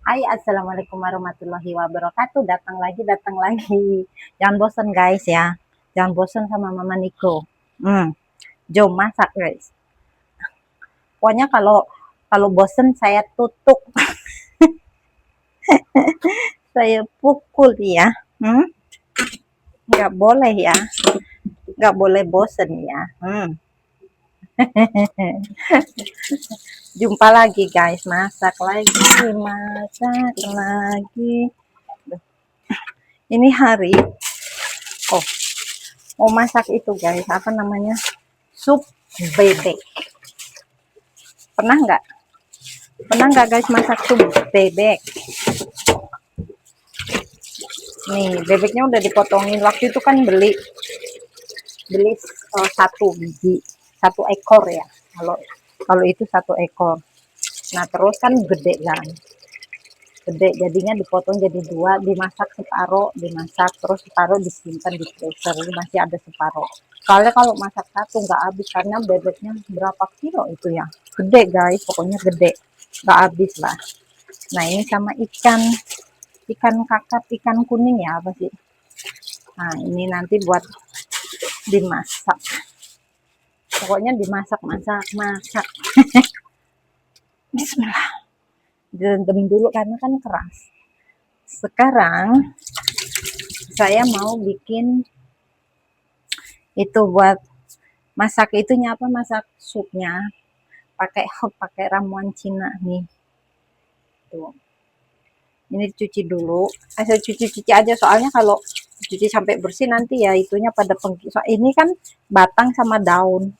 Hai, assalamualaikum warahmatullahi wabarakatuh. Datang lagi, datang lagi. Jangan bosan guys ya. Jangan bosan sama Mama Niko. Jom masak guys. Pokoknya kalau kalau bosan saya tutup, saya pukul ya. Nggak boleh ya. Nggak boleh bosan ya. Jumpa lagi guys. Masak lagi, masak lagi. Ini hari. Oh, mau masak itu guys. Apa namanya? Sup bebek. Pernah nggak? Pernah nggak guys masak sup bebek? Nih, bebeknya udah dipotongin. Waktu itu kan beli beli satu biji, satu ekor ya. Kalau kalau itu satu ekor. Nah, terus kan gede kan. Gede jadinya dipotong jadi dua, dimasak separuh, dimasak terus separuh disimpan di freezer. Masih ada separuh. Soalnya kalau masak satu nggak habis karena bebeknya berapa kilo itu ya. Gede guys, pokoknya gede. Nggak habis lah. Nah, ini sama ikan ikan kakap, ikan kuning ya apa sih? Nah, ini nanti buat dimasak. Pokoknya dimasak, masak. Bismillah. Direndam dulu karena kan keras. Sekarang saya mau bikin itu buat masak itunya apa? Masak supnya. Pakai ramuan Cina nih. Tuh. Ini dicuci dulu. Saya cuci-cuci aja soalnya kalau cuci sampai bersih nanti ya itunya pada pengki. So, ini kan batang sama daun.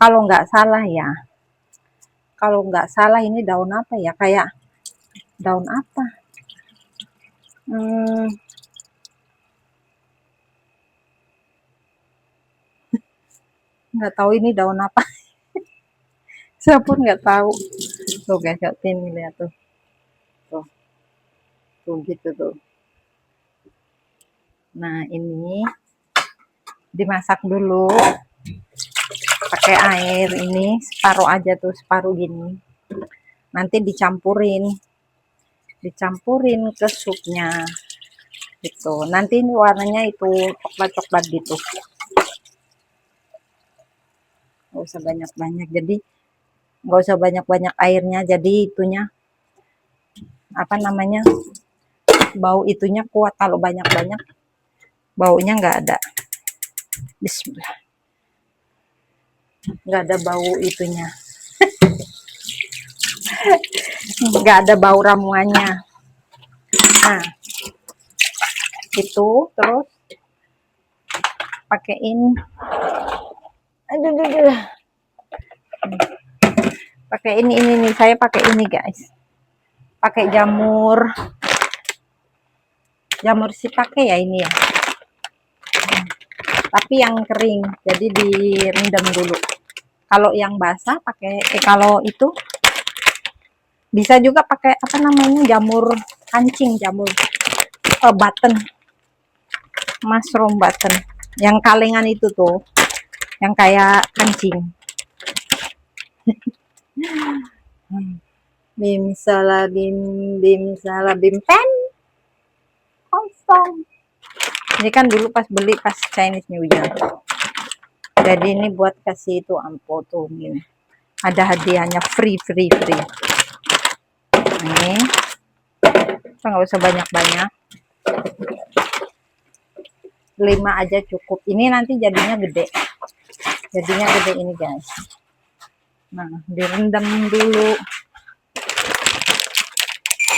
Kalau nggak salah ya, kalau nggak salah ini daun apa ya, kayak daun apa, hmm, nggak tahu ini daun apa. Saya pun nggak tahu. Tuh guys, ini lihat tuh, tuh, tuh gitu tuh. Nah, ini dimasak dulu pakai air ini separuh aja tuh, separuh gini. Nanti dicampurin ke supnya gitu. Nanti ini warnanya itu coklat-coklat gitu. Nggak usah banyak-banyak, jadi nggak usah banyak-banyak airnya, jadi itunya apa namanya, bau itunya kuat. Kalau banyak-banyak baunya nggak ada. Bismillah. Nggak ada bau itunya, nggak ada bau ramuannya. Nah, itu terus pakein, aduh, pakai ini nih, saya pakai ini guys, pakai jamur shiitake ya ini ya, tapi yang kering, jadi direndam dulu. Kalau yang basah pakai kalau itu bisa juga pakai apa namanya, jamur kancing, jamur button, mushroom button, yang kalengan itu tuh, yang kayak kancing. Bim salah bim salah bim pen kosong. Ini kan dulu pas beli pas Chinese New Year. Jadi ini buat kasih itu ampo tuh gini. Ada hadiahnya free. Ini kita nggak usah banyak-banyak. 5 aja cukup. Ini nanti jadinya gede. Jadinya gede ini guys. Nah, direndam dulu.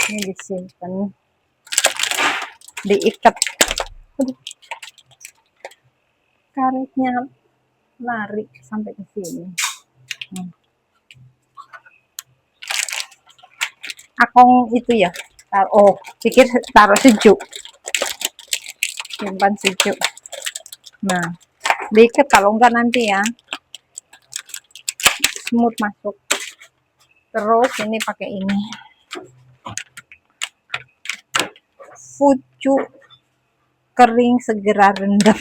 Ini disimpan. Diikat. Karetnya lari sampai ke sini. Akong itu ya. Oh, pikir taruh sejuk. Simpan sejuk. Nah, diikat, kalau enggak nanti ya smooth masuk. Terus ini pakai ini. Fucu kering segera rendam.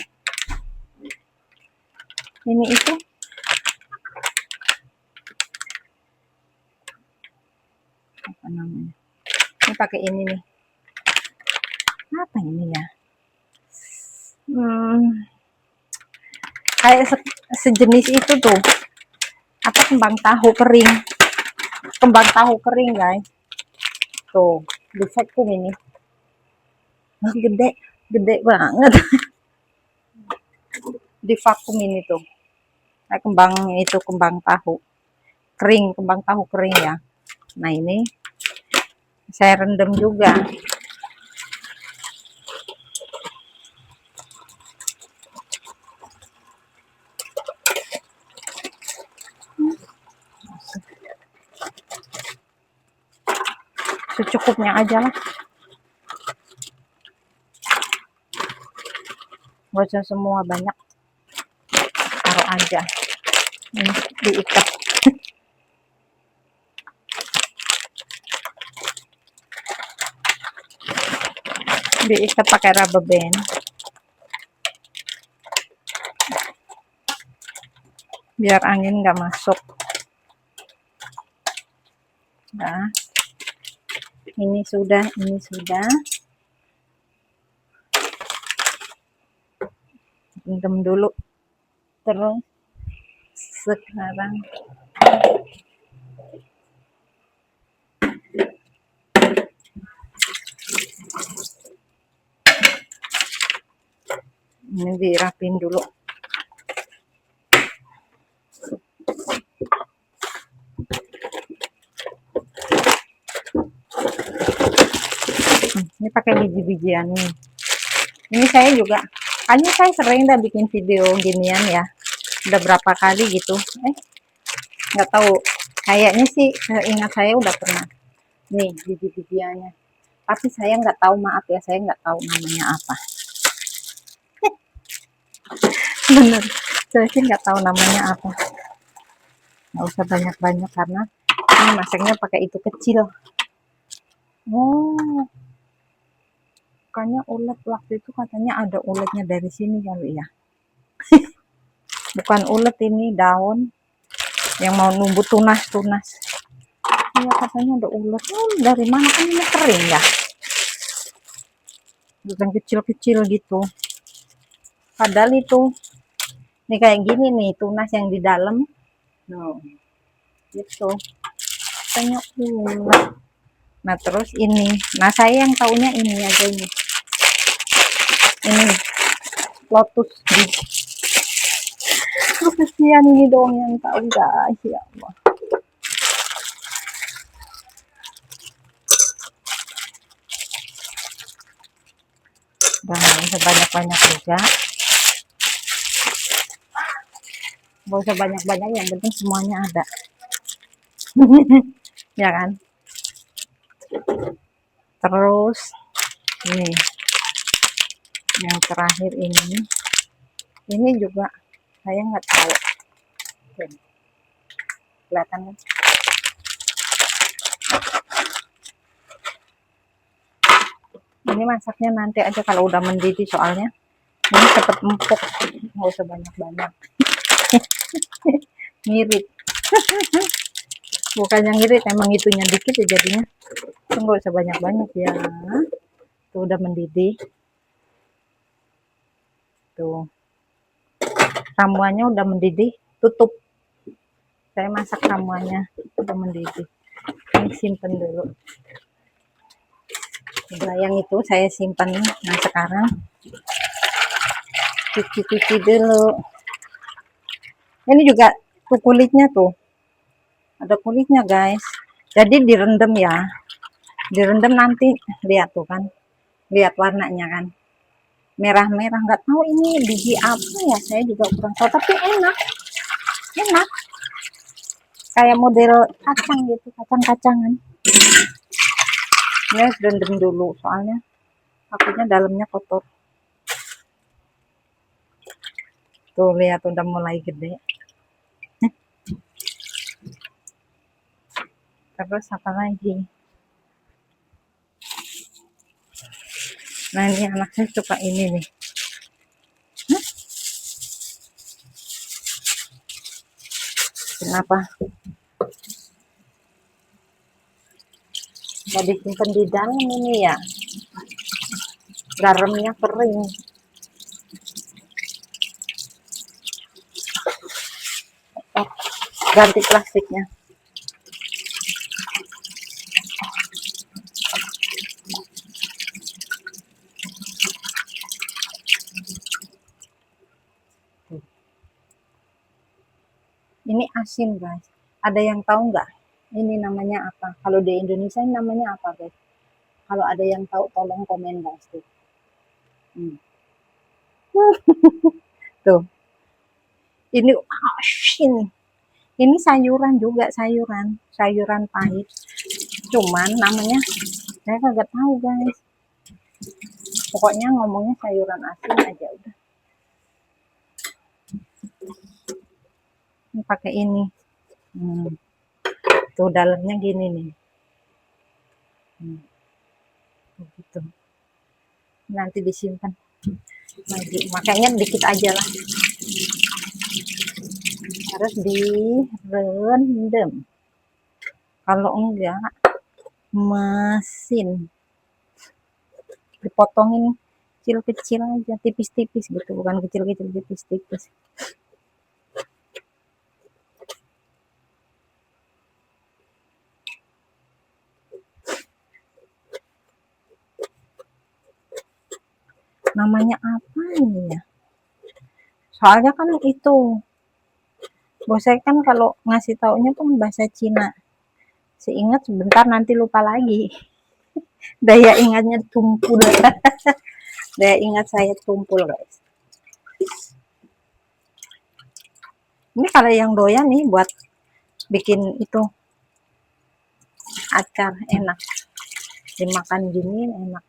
Ini itu apa namanya? Ini pakai ini nih. Apa ini ya? Kayak sejenis itu tuh. Apa, kembang tahu kering. Kembang tahu kering, guys. Tuh, di vacuum ini. Gede, gede banget. Di vakum ini tuh. Nah, kembang itu kembang tahu kering, kembang tahu kering ya. Nah, ini saya rendam juga. Secukupnya aja lah, nggak usah semua banyak, taruh aja. Ini diikat. Diikat pakai rubber band biar angin nggak masuk. Nah, ini sudah rendam dulu. Terus sekarang ini dirapin dulu. Ini pakai biji-bijian nih. Ini saya juga, kayaknya saya sering dah bikin video ginian ya. Udah berapa kali gitu. Nggak tahu. Kayaknya sih ingat saya udah pernah. Nih biji-bijiannya. Tapi saya nggak tahu, maaf ya, saya nggak tahu namanya apa. Bener, saya sih nggak tahu namanya apa. Nggak usah banyak-banyak karena ini masaknya pakai itu kecil. Oh, makanya ulet waktu itu katanya ada uletnya dari sini kali ya. Bukan ulet, ini daun yang mau numbuh tunas-tunas. Iya katanya ada ulet. Dari mana, kan ini kering ya. Bukan kecil-kecil gitu. Padahal itu nih kayak gini nih tunas yang di dalam. No, gitu. Katanya ulet. Nah terus ini, nah saya yang taunya ini aja ini lotus biji. Kesian ini dong yang tahu, guys, ya Allah. Dan sebanyak-banyak juga, nggak usah banyak-banyak, yang penting semuanya ada. Ya kan. Terus ini yang terakhir ini juga saya nggak tahu. Kelihatan kan? Ini masaknya nanti aja kalau udah mendidih, soalnya ini cepet empuk, nggak usah banyak-banyak. Ngirit. Bukan yang ngirit, emang itunya dikit ya jadinya. Nggak usah banyak-banyak ya. Tuh udah mendidih. Tuh ramuannya udah mendidih, tutup. Saya masak ramuannya udah mendidih. Ini simpen dulu. Nah, yang itu saya simpan. Nah sekarang cuci-cuci dulu. Ini juga tuh kulitnya tuh, ada kulitnya, guys. Jadi direndam ya, direndam nanti. Lihat tuh kan, lihat warnanya kan, merah-merah. Nggak tahu ini biji apa ya, saya juga kurang tahu, tapi enak, enak. Kayak model kacang gitu, kacang-kacangan. Ini rendam dulu, soalnya takutnya dalamnya kotor. Tuh lihat udah mulai gede. Terus apa lagi? Nah ini anak saya suka ini nih. Kenapa? Mau disimpan di dalam ini ya, garamnya kering. Oh, ganti plastiknya. Ini asin guys. Ada yang tahu nggak? Ini namanya apa? Kalau di Indonesia ini namanya apa guys? Kalau ada yang tahu tolong komen guys. Tuh. Hmm. Tuh. Ini asin. Ini sayuran juga, sayuran pahit. Cuman namanya saya kagak tahu guys. Pokoknya ngomongnya sayuran asin aja udah. Ini pakai ini. Tuh dalamnya gini nih. Gitu. Nanti disimpan lagi. Makanya dikit aja lah. Harus direndam. Kalau enggak mesin. Dipotongin kecil-kecil aja, tipis-tipis gitu, bukan kecil-kecil, tipis-tipis. Namanya apa ini ya? Soalnya kan itu, bos saya kan kalau ngasih taunya tuh bahasa Cina. Seingat sebentar nanti lupa lagi. Daya ingatnya tumpul. Daya ingat saya tumpul guys. Ini kalau yang doyan nih buat bikin itu acar enak. Dimakan gini enak.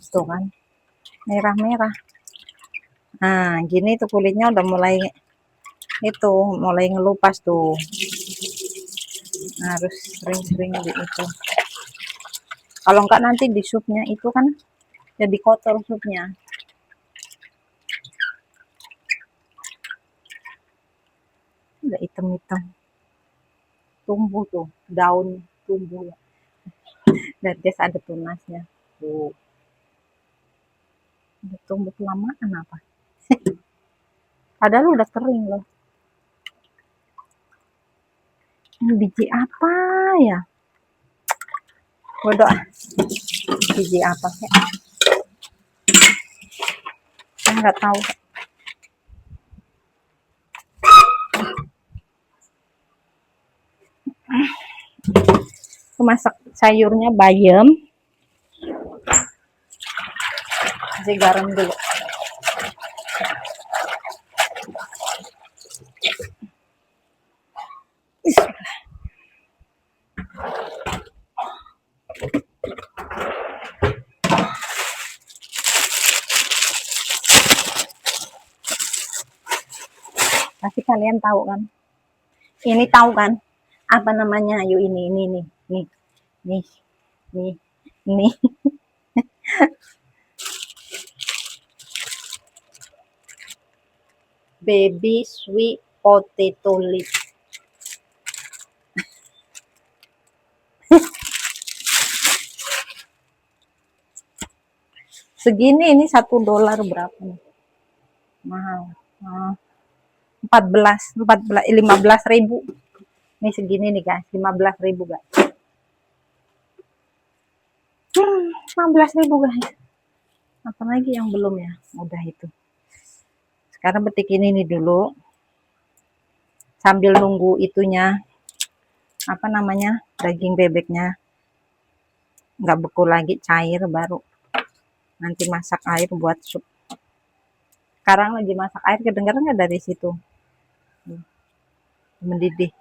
Tuh kan, merah-merah. Nah, gini tuh kulitnya udah mulai itu, mulai ngelupas tuh. Nah, harus sering-sering di itu. Kalau enggak nanti di supnya itu kan jadi kotor supnya. Udah hitam-hitam. Tumbuh tuh, daun tumbuh ya. Dan guys ada tunasnya. Tuh. Udah tumbuh kelamaan apa? Padahal udah kering loh. Ini biji apa ya? Bodoh. Biji apa sih? Saya nggak tahu. Masak sayurnya bayam. Kasih garam dulu. Pasti kalian tahu kan? Ini tahu kan? Apa namanya? Ayo ini nih, nih, nih, nih. Baby sweet potato leaf. Segini ini $1 berapa nih? Mahal. 15.000. Ini segini nih guys, 15.000 guys. 15.000 guys. Apa lagi yang belum ya? Udah itu. Sekarang betikin ini dulu. Sambil nunggu itunya. Apa namanya? Daging bebeknya. Nggak beku lagi, cair baru. Nanti masak air buat sup. Sekarang lagi masak air, kedengaran nggak dari situ? Mendidih.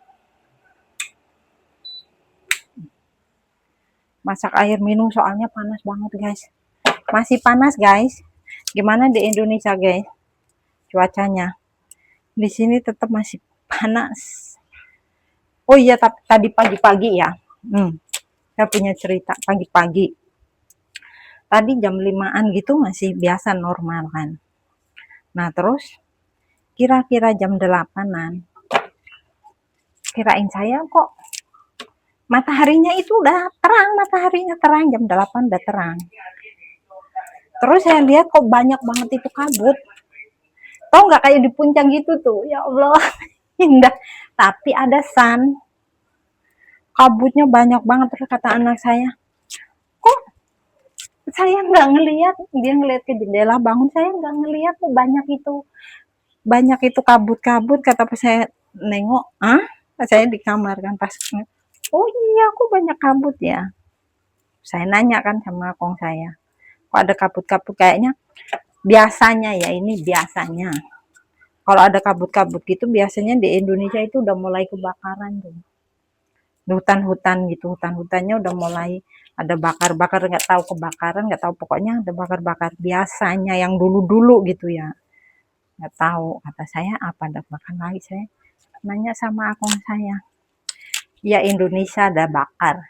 Masak air minum soalnya panas banget guys. Masih panas guys. Gimana di Indonesia guys? Cuacanya. Di sini tetap masih panas. Oh iya, tadi pagi-pagi ya. Saya punya cerita pagi-pagi. Tadi jam 5-an gitu masih biasa normal kan. Nah terus kira-kira jam 8-an kirain saya kok mataharinya itu udah terang, mataharinya terang, jam 8 udah terang. Terus saya lihat kok banyak banget itu kabut. Tau nggak kayak di puncak gitu tuh, ya Allah, indah. Tapi ada sun, kabutnya banyak banget. Terus kata anak saya, kok saya nggak ngelihat, dia ngelihat ke jendela bangun, saya nggak ngelihat kok banyak itu kabut-kabut. Kata pas saya nengok, saya di kamar kan, pas oh iya aku banyak kabut ya. Saya nanya kan sama kong saya, kok ada kabut-kabut, kayaknya biasanya ya, ini biasanya kalau ada kabut-kabut gitu biasanya di Indonesia itu udah mulai kebakaran tuh, hutan-hutan gitu, hutan-hutannya udah mulai ada bakar-bakar, nggak tahu kebakaran, nggak tahu, pokoknya ada bakar-bakar biasanya yang dulu-dulu gitu ya, nggak tahu. Kata saya apa ada bakar lagi, saya nanya sama akong saya, ya Indonesia ada bakar,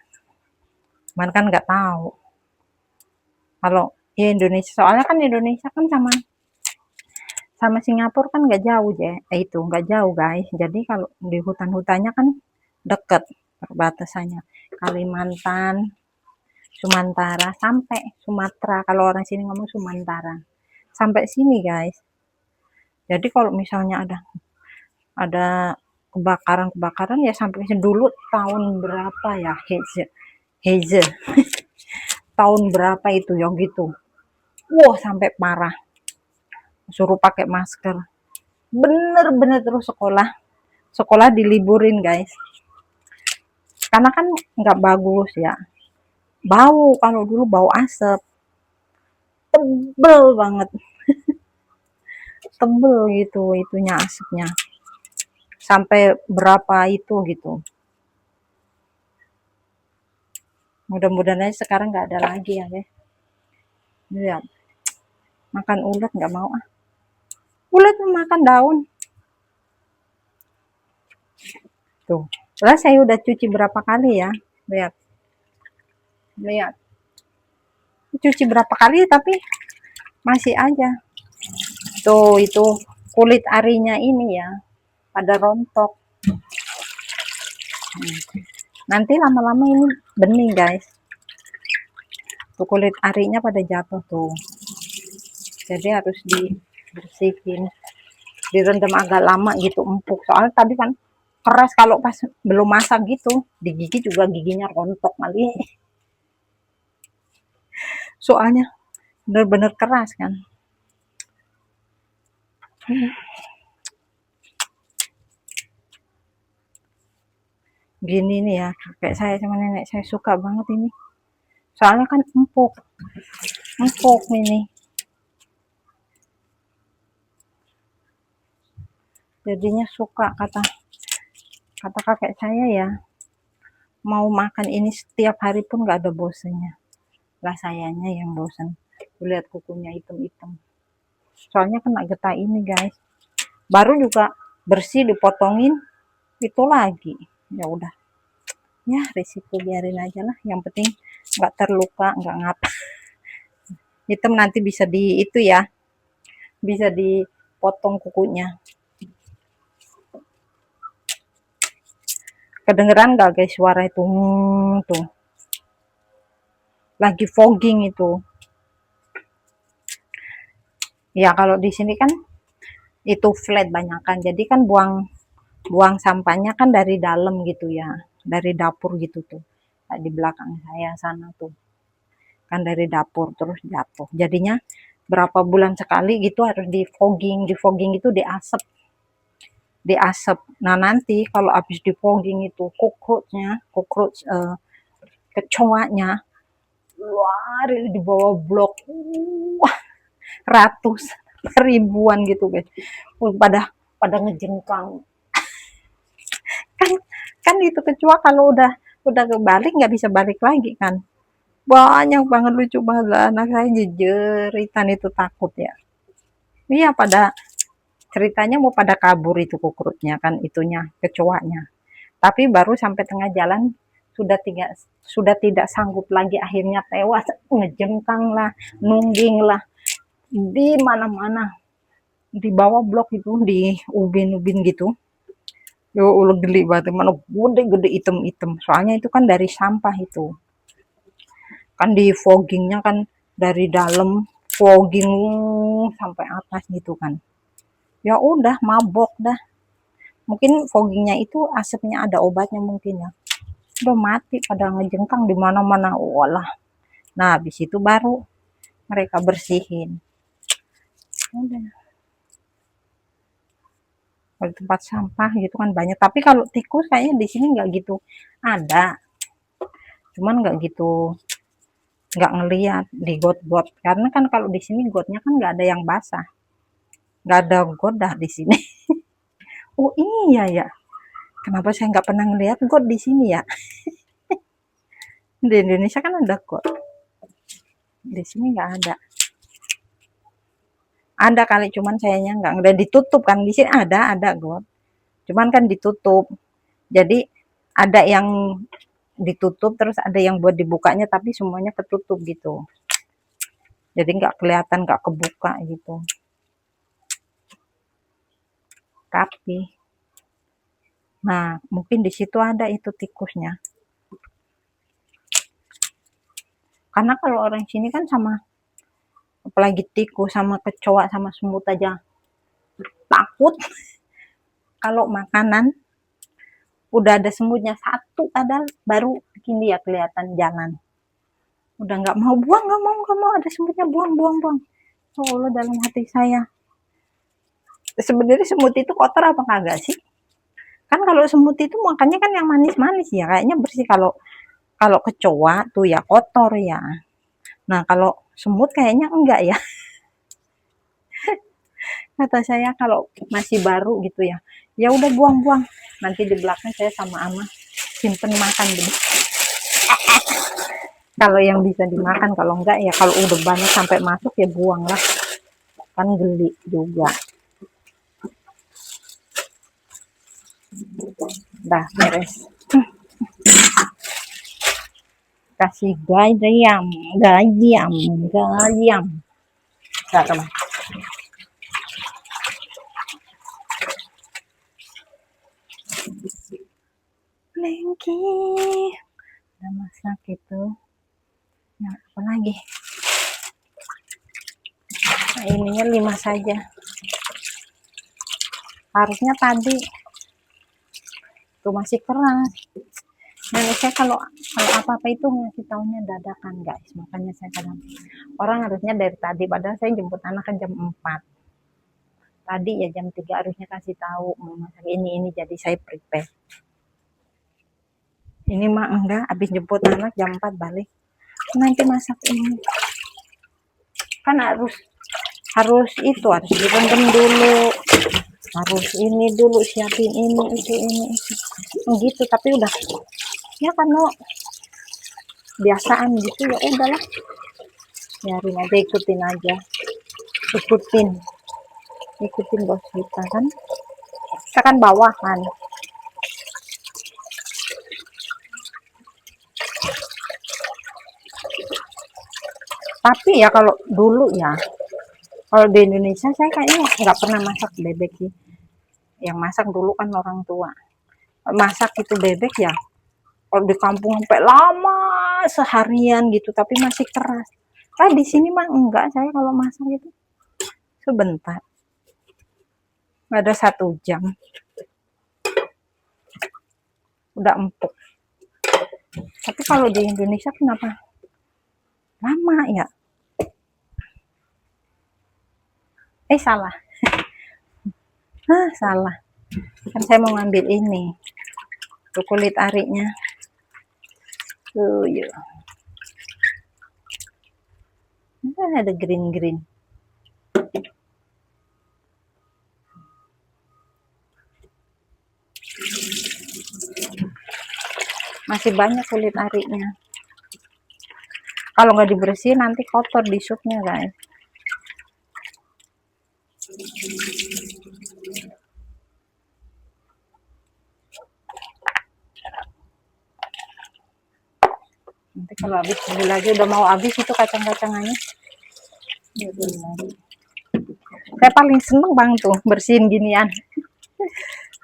cuman kan nggak tahu kalau ya Indonesia, soalnya kan Indonesia kan sama Singapura kan nggak jauh ya, itu nggak jauh guys. Jadi kalau di hutan-hutannya kan deket perbatasannya, Kalimantan, Sumatera sampai Sumatera, kalau orang sini ngomong Sumatera, sampai sini guys. Jadi kalau misalnya ada kebakaran ya sampai dulu tahun berapa ya, Heze tahun berapa itu ya gitu, wah sampai parah, suruh pakai masker, bener-bener. Terus sekolah diliburin guys, karena kan nggak bagus ya, bau, kalau dulu bau asap tebel banget, tebel gitu itunya, asapnya sampai berapa itu gitu. Mudah-mudahan aja sekarang nggak ada lagi ya guys. Lihat, makan ulat nggak mau, ulat makan daun tuh. Lah saya udah cuci berapa kali ya, lihat, lihat, cuci berapa kali tapi masih aja tuh, itu kulit arinya ini ya pada rontok. Nanti lama-lama ini bening guys, tuh kulit arinya pada jatuh tuh, jadi harus dibersihin, direndam agak lama gitu, empuk. Soalnya tadi kan keras, kalau pas belum masak gitu digigit juga giginya rontok kali, soalnya bener-bener keras kan. Gini nih ya, kakek saya sama nenek saya suka banget ini, soalnya kan empuk, empuk ini, jadinya suka. Kata kakek saya ya, mau makan ini setiap hari pun nggak ada bosannya. Lah sayanya yang bosan, lihat kukunya hitam-hitam, soalnya kena getah ini guys, baru juga bersih dipotongin itu lagi. Ya udah ya, risiko biarin aja lah, yang penting nggak terluka, nggak ngapa. Hitam nanti bisa di itu ya, bisa dipotong kukunya. Kedengeran nggak guys suara itu tuh, lagi fogging itu ya. Kalau di sini kan itu flat banyak kan, jadi kan buang sampahnya kan dari dalam gitu ya, dari dapur gitu tuh, di belakang saya sana tuh kan dari dapur, terus jatuh, jadinya berapa bulan sekali gitu harus di fogging itu diasap. Nah nanti kalau habis di fogging itu kecoanya lari di bawah blok, ratus ribuan gitu guys, pada ngejengkang kan. Itu kecoa kalau udah kebalik nggak bisa balik lagi kan, banyak banget, lucu banget lah. Anak saya jejeritan itu, takut ya. Iya, pada ceritanya mau pada kabur itu kukurutnya kan, itunya kecoanya. Tapi baru sampai tengah jalan sudah tidak sanggup lagi, akhirnya tewas, ngejengkang lah, nungging lah di mana-mana, di bawah blok itu, di ubin-ubin gitu. Yo udah geli banget, mana gede-gede item-item. Soalnya itu kan dari sampah itu. Kan di foggingnya kan dari dalam fogging sampai atas gitu kan. Ya udah mabok dah. Mungkin foggingnya itu asapnya ada obatnya mungkin ya. Udah mati pada ngejengkang di mana-mana. Walah. Nah, habis itu baru mereka bersihin. Udah. Kalau tempat sampah gitu kan banyak. Tapi kalau tikus kayaknya di sini nggak gitu ada. Cuman nggak gitu, nggak ngeliat di got-got. Karena kan kalau di sini gotnya kan nggak ada yang basah. Nggak ada got dah di sini. Oh iya ya. Kenapa saya nggak pernah ngeliat got di sini ya? Di Indonesia kan ada got. Di sini nggak ada. Ada kali, cuman sayanya nggak udah ditutup kan. Di sini ada got. Cuman kan ditutup. Jadi ada yang ditutup terus ada yang buat dibukanya tapi semuanya ketutup gitu. Jadi nggak kelihatan, nggak kebuka gitu. Tapi, nah mungkin di situ ada itu tikusnya. Karena kalau orang sini kan sama, apalagi tikus sama kecoa sama semut aja takut. Kalau makanan udah ada semutnya satu ada baru bikin dia kelihatan jalan. Udah nggak mau buang, nggak mau ada semutnya buang. Oh Allah, dalam hati saya. Sebenarnya semut itu kotor apa kagak sih? Kan kalau semut itu makannya kan yang manis-manis ya, kayaknya bersih. Kalau kalau kecoa tuh ya kotor ya. Nah, kalau semut kayaknya enggak ya. Kata saya kalau masih baru gitu ya. Ya udah buang-buang. Nanti di belakang saya sama Ama simpen makan dulu. Kalau yang bisa dimakan, kalau enggak ya kalau udah banyak sampai masuk ya buang lah. Kan geli juga. Dah beres. Kasih gayam. Garam. Lengki. Udah masak itu. Ya, apa lagi? Nah, ininya 5 saja. Harusnya tadi. Itu masih keras. Nah, saya kalau apa-apa itu ngasih taunya dadakan guys. Makanya saya kadang orang harusnya dari tadi, padahal saya jemput anak kan jam 4. Tadi ya jam 3 harusnya kasih tahu mau masak ini jadi saya prepare. Ini mah enggak, habis jemput anak jam 4 balik. Nanti masak ini. Kan harus itu harus direndam dulu. Harus ini dulu siapin ini itu. Gitu, tapi udah ya kan no, biasaan gitu ya udahlah. Biarin aja, ikutin bos kita kan bawahan. Tapi ya kalau dulu ya, kalau di Indonesia saya kayaknya nggak pernah masak bebek sih. Yang masak dulu kan orang tua. Masak itu bebek ya, kalau di kampung sampai lama seharian gitu, tapi masih keras. Di sini mah enggak, saya kalau masak itu sebentar. Nggak ada 1 jam. Udah empuk. Tapi kalau di Indonesia kenapa lama ya? Salah. Salah. Kan saya mau ngambil ini. Tuh kulit arinya. Tuh, ya. Ada green. Masih banyak kulit arinya. Kalau nggak dibersihin nanti kotor di supnya guys. Nanti kalau habis beli lagi, udah mau habis itu kacang-kacangannya. Saya paling seneng bang tuh bersihin ginian.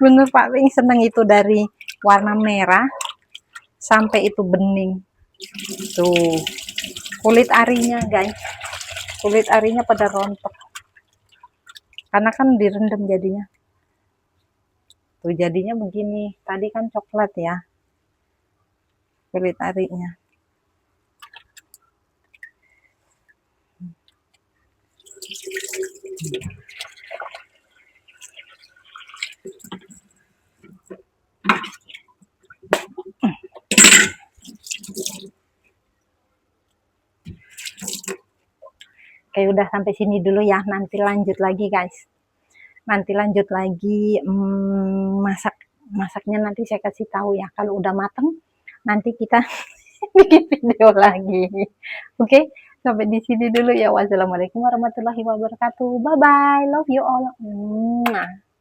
Bener paling seneng itu dari warna merah sampai itu bening. Tuh, kulit arinya guys. Kulit arinya pada rontok. Karena kan direndam jadinya. Tuh jadinya begini. Tadi kan coklat ya. Kulit arinya. Kayak udah sampai sini dulu ya. Nanti lanjut lagi guys. Nanti lanjut lagi masaknya nanti saya kasih tahu ya. Kalau udah mateng nanti kita bikin video lagi. Oke, sampai di sini dulu ya. Wassalamualaikum warahmatullahi wabarakatuh. Bye bye. Love you all.